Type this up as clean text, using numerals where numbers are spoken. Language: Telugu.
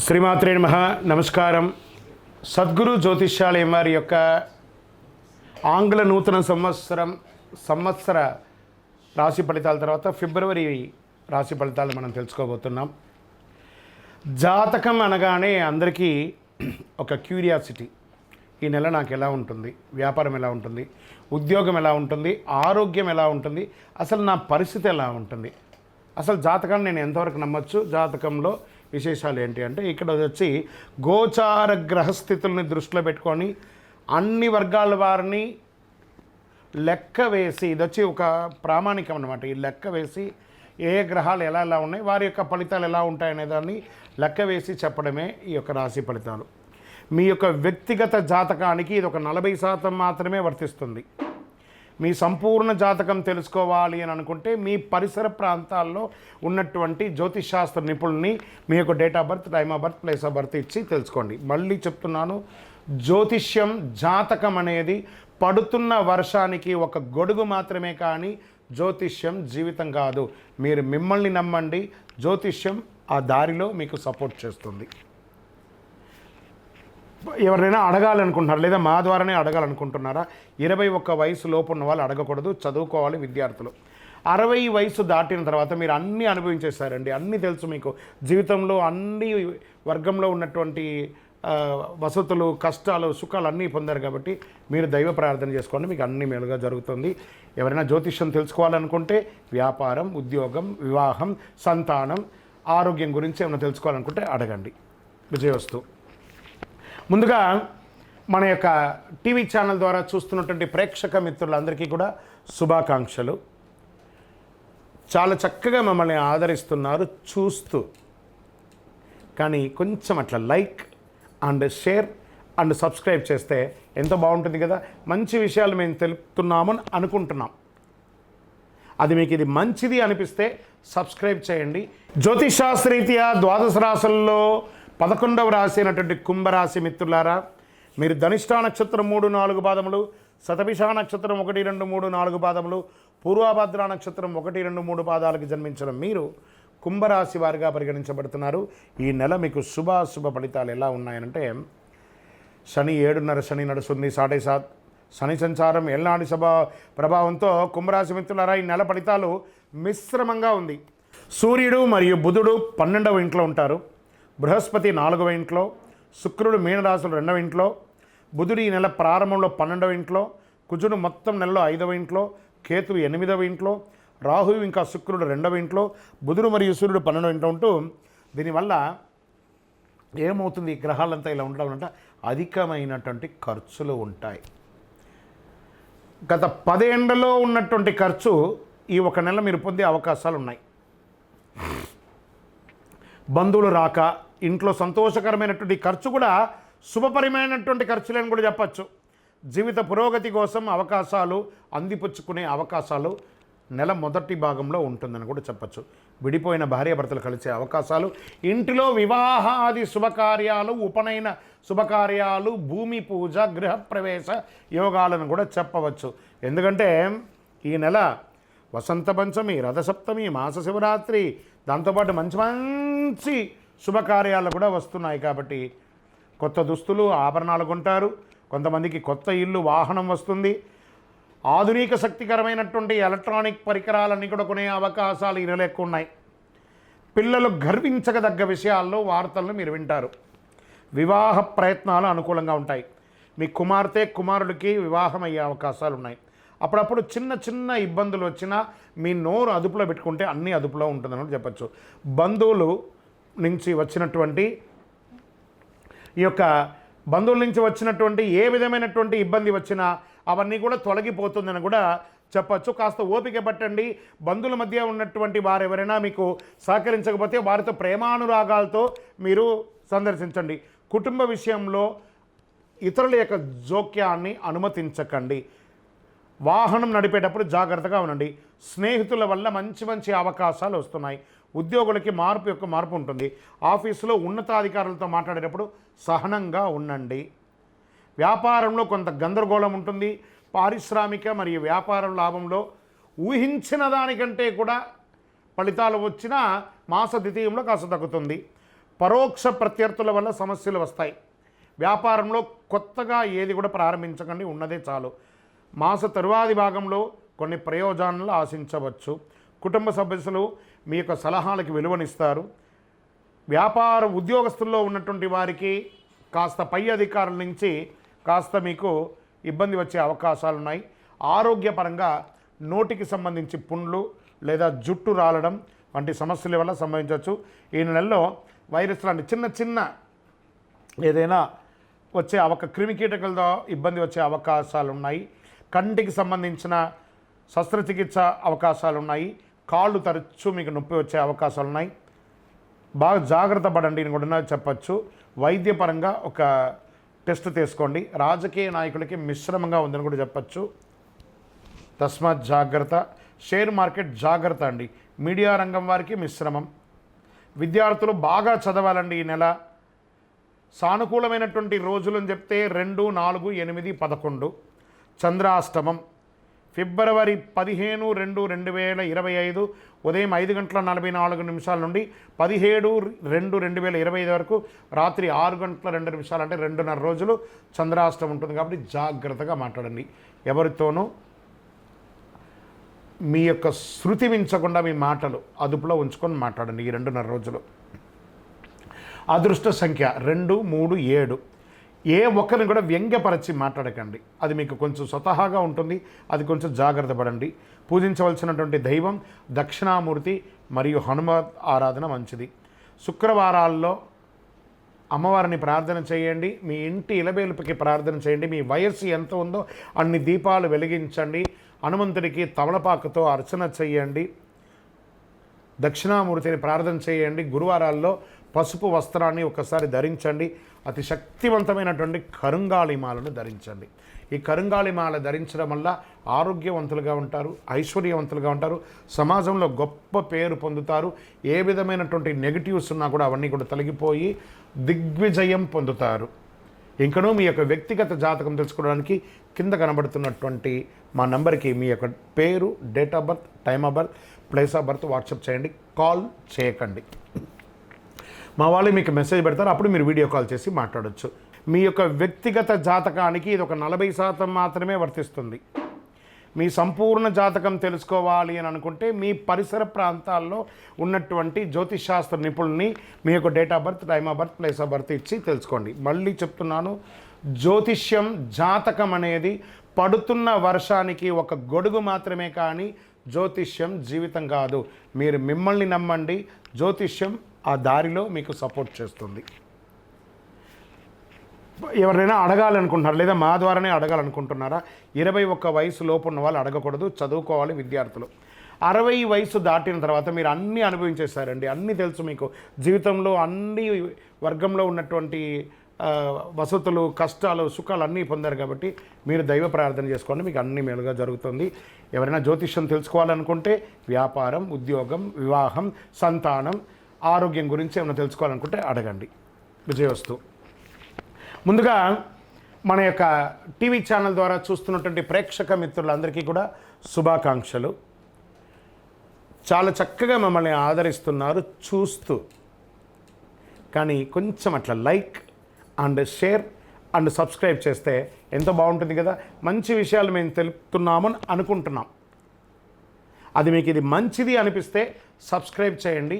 శ్రీమాత్రే నమః. నమస్కారం. సద్గురు జ్యోతిష్యాలయం వారి యొక్క ఆంగ్ల నూతన సంవత్సర రాశి ఫలితాల తర్వాత ఫిబ్రవరి రాశి ఫలితాలు మనం తెలుసుకోబోతున్నాం. జాతకం అనగానే అందరికీ ఒక క్యూరియాసిటీ. ఈ నెల నాకు ఎలా ఉంటుంది, వ్యాపారం ఎలా ఉంటుంది, ఉద్యోగం ఎలా ఉంటుంది, ఆరోగ్యం ఎలా ఉంటుంది, అసలు నా పరిస్థితి ఎలా ఉంటుంది, అసలు జాతకాన్ని నేను ఎంతవరకు నమ్మచ్చు, జాతకంలో విశేషాలు ఏంటి అంటే ఇక్కడ వచ్చి గోచార గ్రహస్థితుల్ని దృష్టిలో పెట్టుకొని అన్ని వర్గాల వారిని లెక్క వేసి, ఇది వచ్చి ఒక ప్రామాణికం అన్నమాట. ఈ లెక్క వేసి ఏ గ్రహాలు ఎలా ఎలా ఉన్నాయి, వారి యొక్క ఫలితాలు ఎలా ఉంటాయనే దాన్ని లెక్క వేసి చెప్పడమే ఈ యొక్క రాశి ఫలితాలు. మీ యొక్క వ్యక్తిగత జాతకానికి ఇది ఒక 40% మాత్రమే వర్తిస్తుంది. మీ సంపూర్ణ జాతకం తెలుసుకోవాలి అని అనుకుంటే మీ పరిసర ప్రాంతాల్లో ఉన్నటువంటి జ్యోతిషాస్త్ర నిపుణుల్ని మీ యొక్క date of birth, time of birth, place of birth ఇచ్చి తెలుసుకోండి. మళ్ళీ చెప్తున్నాను, జ్యోతిష్యం, జాతకం అనేది పడుతున్న వర్షానికి ఒక గొడుగు మాత్రమే, కానీ జ్యోతిష్యం జీవితం కాదు. మీరు మిమ్మల్ని నమ్మండి, జ్యోతిష్యం ఆ దారిలో మీకు సపోర్ట్ చేస్తుంది. ఎవరైనా అడగాలనుకుంటున్నారు లేదా మా ద్వారానే అడగాలనుకుంటున్నారా? 21 వయసు లోపు ఉన్న వాళ్ళు అడగకూడదు, చదువుకోవాలి విద్యార్థులు. 60 వయసు దాటిన తర్వాత మీరు అన్నీ అనుభవించేశారండి, అన్నీ తెలుసు మీకు. జీవితంలో అన్ని వర్గంలో ఉన్నటువంటి వసతులు, కష్టాలు, సుఖాలు అన్నీ పొందారు కాబట్టి మీరు దైవ ప్రార్థన చేసుకోండి, మీకు అన్ని మేలుగా జరుగుతుంది. ఎవరైనా జ్యోతిష్యం తెలుసుకోవాలనుకుంటే వ్యాపారం, ఉద్యోగం, వివాహం, సంతానం, ఆరోగ్యం గురించి ఏమైనా తెలుసుకోవాలనుకుంటే అడగండి. విజయవస్తు. ముందుగా మన యొక్క టీవీ ఛానల్ ద్వారా చూస్తున్నటువంటి ప్రేక్షక మిత్రులందరికీ కూడా శుభాకాంక్షలు. చాలా చక్కగా మమ్మల్ని ఆదరిస్తున్నారు చూస్తూ, కానీ కొంచెం అట్లా like and share and subscribe చేస్తే ఎంతో బాగుంటుంది కదా. మంచి విషయాలు మేము తెలుపుతున్నామని అనుకుంటున్నాం. అది మీకు ఇది మంచిది అనిపిస్తే సబ్స్క్రైబ్ చేయండి. జ్యోతిషాస్త్రరీత్యా ద్వాదశ రాశుల్లో 11వ రాశి అయినటువంటి కుంభరాశి మిత్రులారా, మీరు ధనిష్ఠా నక్షత్రం 3-4 పాదములు, శతభిష నక్షత్రం 1-2-3-4 పాదములు, పూర్వభద్ర నక్షత్రం 1-2-3 పాదాలకు జన్మించిన మీరు కుంభరాశి వారిగా పరిగణించబడుతున్నారు. ఈ నెల మీకు శుభాశుభ ఫలితాలు ఎలా ఉన్నాయనంటే, శని 7.5 శని నడుస్తుంది, 7.5 శని సంచారం ఎల్నాడి ప్రభావంతో కుంభరాశి మిత్రులారా ఈ నెల ఫలితాలు మిశ్రమంగా ఉంది. సూర్యుడు మరియు బుధుడు 12వ ఇంట్లో ఉంటారు, బృహస్పతి 4వ ఇంట్లో, శుక్రుడు మీనరాశులు 2వ ఇంట్లో, బుధుడు ఈ నెల ప్రారంభంలో 12వ ఇంట్లో, కుజుడు మొత్తం నెలలో 5వ ఇంట్లో, కేతువు 8వ ఇంట్లో, రాహువు ఇంకా శుక్రుడు 2వ ఇంట్లో, బుధుడు మరియు సూర్యుడు 12వ ఇంట్లో ఉంటూ, దీనివల్ల ఏమవుతుంది, ఈ గ్రహాలంతా ఇలా ఉండడం అంటే అధికమైనటువంటి ఖర్చులు ఉంటాయి. గత 10 ఏళ్లలో ఉన్నటువంటి ఖర్చు ఈ ఒక నెల మీరు పొందే అవకాశాలు ఉన్నాయి. బంధువులు రాక, ఇంట్లో సంతోషకరమైనటువంటి ఖర్చు కూడా శుభపరమైనటువంటి ఖర్చులని కూడా చెప్పచ్చు. జీవిత పురోగతి కోసం అవకాశాలు అందిపుచ్చుకునే అవకాశాలు నెల మొదటి భాగంలో ఉంటుందని కూడా చెప్పచ్చు. విడిపోయిన భార్యాభర్తలు కలిసే అవకాశాలు, ఇంటిలో వివాహాది శుభకార్యాలు, ఉపనయన శుభకార్యాలు, భూమి పూజ, గృహప్రవేశ యోగాలను కూడా చెప్పవచ్చు. ఎందుకంటే ఈ నెల వసంత పంచమి, రథసప్తమి, మాస శివరాత్రి, దాంతోపాటు మంచి మంచి శుభకార్యాలు కూడా వస్తున్నాయి. కాబట్టి కొత్త దుస్తులు, ఆభరణాలు కొంటారు. కొంతమందికి కొత్త ఇల్లు, వాహనం వస్తుంది. ఆధునిక శక్తికరమైనటువంటి ఎలక్ట్రానిక్ పరికరాలన్నీ కూడా కొనే అవకాశాలు ఈ నెల ఎక్కువ ఉన్నాయి. పిల్లలు గర్వించదగ్గ విషయాల్లో వార్తలను మీరు వింటారు. వివాహ ప్రయత్నాలు అనుకూలంగా ఉంటాయి. మీ కుమార్తె, కుమారుడికి వివాహం అయ్యే అవకాశాలు ఉన్నాయి. అప్పుడప్పుడు చిన్న చిన్న ఇబ్బందులు వచ్చినా మీ నోరు అదుపులో పెట్టుకుంటే అన్నీ అదుపులో ఉంటుందని చెప్పచ్చు. బంధువుల నుంచి వచ్చినటువంటి ఏ విధమైనటువంటి ఇబ్బంది వచ్చినా అవన్నీ కూడా తొలగిపోతుందని కూడా చెప్పచ్చు. కాస్త ఓపిక పట్టండి. బంధువుల మధ్య ఉన్నటువంటి వారు ఎవరైనా మీకు సహకరించకపోతే వారితో ప్రేమానురాగాలతో మీరు సందర్శించండి. కుటుంబ విషయంలో ఇతరుల యొక్క జోక్యాన్ని అనుమతించకండి. వాహనం నడిపేటప్పుడు జాగ్రత్తగా ఉండండి. స్నేహితుల వల్ల మంచి మంచి అవకాశాలు వస్తున్నాయి. ఉద్యోగులకి మార్పు ఉంటుంది. ఆఫీసులో ఉన్నతాధికారులతో మాట్లాడేటప్పుడు సహనంగా ఉండండి. వ్యాపారంలో కొంత గందరగోళం ఉంటుంది. పారిశ్రామిక మరియు వ్యాపార లాభంలో ఊహించిన దానికంటే కూడా ఫలితాలు వచ్చినా మాస ద్వితీయంలో కాస్త తగ్గుతుంది. పరోక్ష ప్రత్యర్థుల వల్ల సమస్యలు వస్తాయి. వ్యాపారంలో కొత్తగా ఏది కూడా ప్రారంభించకండి, ఉన్నదే చాలు. మాస తరువాతి భాగంలో కొన్ని ప్రయోజనాలు ఆశించవచ్చు. కుటుంబ సభ్యులు మీ యొక్క సలహాలకు విలువనిస్తారు. వ్యాపార ఉద్యోగస్తుల్లో ఉన్నటువంటి వారికి కాస్త పై అధికారుల నుంచి కాస్త మీకు ఇబ్బంది వచ్చే అవకాశాలు ఉన్నాయి. ఆరోగ్యపరంగా నోటికి సంబంధించి పుండ్లు లేదా జుట్టు రాలడం వంటి సమస్యల వల్ల సంభవించవచ్చు. ఈ నెలలో వైరస్ లాంటి చిన్న చిన్న ఏదైనా వచ్చే క్రిమికీటకాలతో ఇబ్బంది వచ్చే అవకాశాలు ఉన్నాయి. కంటికి సంబంధించిన శస్త్రచికిత్స అవకాశాలు ఉన్నాయి. కాళ్ళు తరచూ మీకు నొప్పి వచ్చే అవకాశాలు ఉన్నాయి. బాగా జాగ్రత్త పడండి అని కూడా చెప్పచ్చు. వైద్యపరంగా ఒక టెస్ట్ తీసుకోండి. రాజకీయ నాయకులకి మిశ్రమంగా ఉందని కూడా చెప్పచ్చు. తస్మాత్ జాగ్రత్త. షేర్ మార్కెట్ జాగ్రత్త అండి. మీడియా రంగం వారికి మిశ్రమం. విద్యార్థులు బాగా చదవాలండి. ఈ నెల సానుకూలమైనటువంటి రోజులు అని చెప్తే 2, 4, 8, 11. చంద్రాష్టమం ఫిబ్రవరి 15, 2, 2025 ఉదయం 5:44 నుండి 17, 2, 2025 వరకు రాత్రి 6:02 అంటే 2.5 రోజులు చంద్రాష్టమం ఉంటుంది. కాబట్టి జాగ్రత్తగా మాట్లాడండి. ఎవరితోనూ మీ యొక్క శృతి మించకుండా మీ మాటలు అదుపులో ఉంచుకొని మాట్లాడండి ఈ 2.5 రోజులు. అదృష్ట సంఖ్య 2, 3, 7. ఏ ఒక్కరిని కూడా వ్యంగ్యపరచి మాట్లాడకండి. అది మీకు కొంచెం స్వతహాగా ఉంటుంది. అది కొంచెం జాగ్రత్త పడండి. పూజించవలసినటువంటి దైవం దక్షిణామూర్తి మరియు హనుమత్ ఆరాధన మంచిది. శుక్రవారాల్లో అమ్మవారిని ప్రార్థన చేయండి. మీ ఇంటి ఇలవేలుపుకి ప్రార్థన చేయండి. మీ వయస్సు ఎంత ఉందో అన్ని దీపాలు వెలిగించండి. హనుమంతుడికి తమలపాకుతో అర్చన చేయండి. దక్షిణామూర్తిని ప్రార్థన చేయండి. గురువారాల్లో పసుపు వస్త్రాన్ని ఒకసారి ధరించండి. అతి శక్తివంతమైనటువంటి కరుంగాళిమాలను ధరించండి. ఈ కరుంగాళిమాల ధరించడం వల్ల ఆరోగ్యవంతులుగా ఉంటారు, ఐశ్వర్యవంతులుగా ఉంటారు, సమాజంలో గొప్ప పేరు పొందుతారు. ఏ విధమైనటువంటి నెగిటివ్స్ ఉన్నా కూడా అవన్నీ కూడా తొలగిపోయి దిగ్విజయం పొందుతారు. ఇంకనూ మీ యొక్క వ్యక్తిగత జాతకం తెలుసుకోవడానికి కింద కనబడుతున్నటువంటి మా నంబర్కి మీ యొక్క పేరు, date of birth, time of birth, place of birth WhatsApp చేయండి. కాల్ చేయకండి. మా వాళ్ళు మీకు మెసేజ్ పెడతారు, అప్పుడు మీరు వీడియో కాల్ చేసి మాట్లాడవచ్చు. మీ యొక్క వ్యక్తిగత జాతకానికి ఇది ఒక 40% మాత్రమే వర్తిస్తుంది. మీ సంపూర్ణ జాతకం తెలుసుకోవాలి అని అనుకుంటే మీ పరిసర ప్రాంతాల్లో ఉన్నటువంటి జ్యోతిషాస్త్ర నిపుణుల్ని మీ యొక్క date of birth, time of birth, place of birth ఇచ్చి తెలుసుకోండి. మళ్ళీ చెప్తున్నాను, జ్యోతిష్యం జాతకం అనేది పడుతున్న వర్షానికి ఒక గొడుగు మాత్రమే, కానీ జ్యోతిష్యం జీవితం కాదు. మీరు మిమ్మల్ని నమ్మండి, జ్యోతిష్యం ఆ దారిలో మీకు సపోర్ట్ చేస్తుంది. ఎవరైనా అడగాలనుకుంటున్నారా లేదా మా ద్వారానే అడగాలనుకుంటున్నారా? 21 వయసు లోపు ఉన్న వాళ్ళు అడగకూడదు, చదువుకోవాలి విద్యార్థులు. 60 వయసు దాటిన తర్వాత మీరు అన్నీ అనుభవించేశారండి. అన్నీ తెలుసు మీకు. జీవితంలో అన్ని వర్గంలో ఉన్నటువంటి వసతులు, కష్టాలు, సుఖాలు అన్నీ పొందారు. కాబట్టి మీరు దైవ ప్రార్థన చేసుకోండి, మీకు అన్ని మేలుగా జరుగుతుంది. ఎవరైనా జ్యోతిష్యం తెలుసుకోవాలనుకుంటే వ్యాపారం, ఉద్యోగం, వివాహం, సంతానం, ఆరోగ్యం గురించి ఏమైనా తెలుసుకోవాలనుకుంటే అడగండి. విజయవస్తు. ముందుగా మన యొక్క టీవీ ఛానల్ ద్వారా చూస్తున్నటువంటి ప్రేక్షక మిత్రులందరికీ కూడా శుభాకాంక్షలు. చాలా చక్కగా మమ్మల్ని ఆదరిస్తున్నారు చూస్తూ. కానీ కొంచెం అట్లా like and share and subscribe చేస్తే ఎంతో బాగుంటుంది కదా. మంచి విషయాలు మేము తెలుపుతున్నామని అనుకుంటున్నాం. అది మీకు ఇది మంచిది అనిపిస్తే సబ్స్క్రైబ్ చేయండి.